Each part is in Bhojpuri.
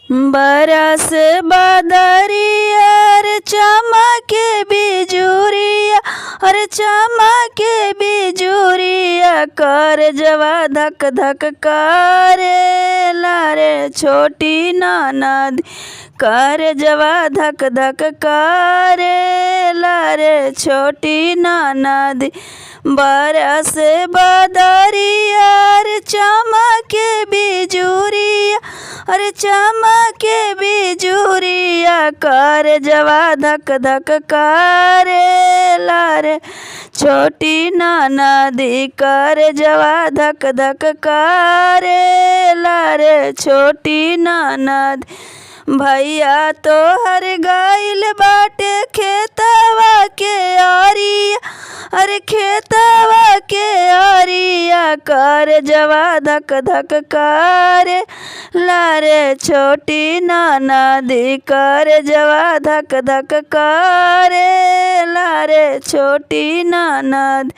बरस बदरिया रे चमके बिजुरिया, अरे चमके बिजुरिया, कर जवा धक धक करे लारे छोटी ननद, कर जवा धक धक करे लारे छोटी ननद। बरस बदरिया रे चमके बिजुरिया, अरे चमके बिजुरिया, कर जवा धक धक करे लारे छोटी ननदी, कर जवा धक धक करे लारे छोटी ननद। भैया तोहर गइल बाटे खेतवा के आरिया, अरे खेतवा के आरिया, कर जवा धक धक करे लारे छोटी ननदी, कर जवा धक धक करे लारे छोटी ननद।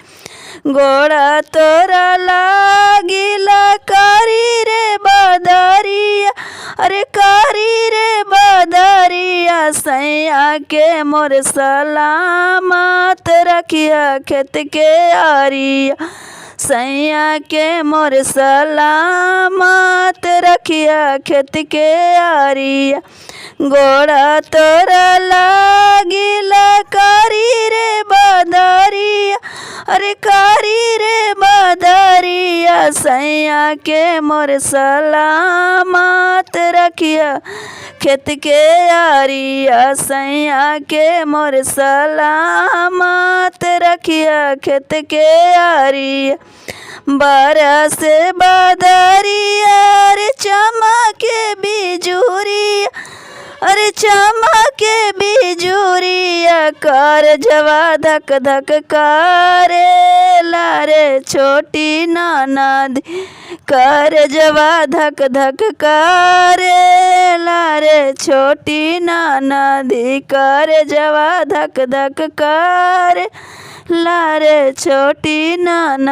गोड़ा तोरा लागिला कारी रे बदरिया, अरे कारी रे बदरिया, सैया के मोर सलामत रखिया खेत के आरिया, सैया के मोर सलामत रखिया खेत के आरिया। गोड़ा तोरा लागिला कारी रे बदरिया, अरे कारी रे बदरिया, सैया के मोर सलामत रखिया खेत के आरिया, सैया के मोर सलामत रखिया खेत के आरिया। बरस बदरिया रे चमके बिजुरिया, अरे चमके बिजुरिया, कर जवा धक धक करे लारे छोटी ननद, कर जवा धक धक करे लारे छोटी ननदी, कर जवा धक धक करे लारे छोटी ननद।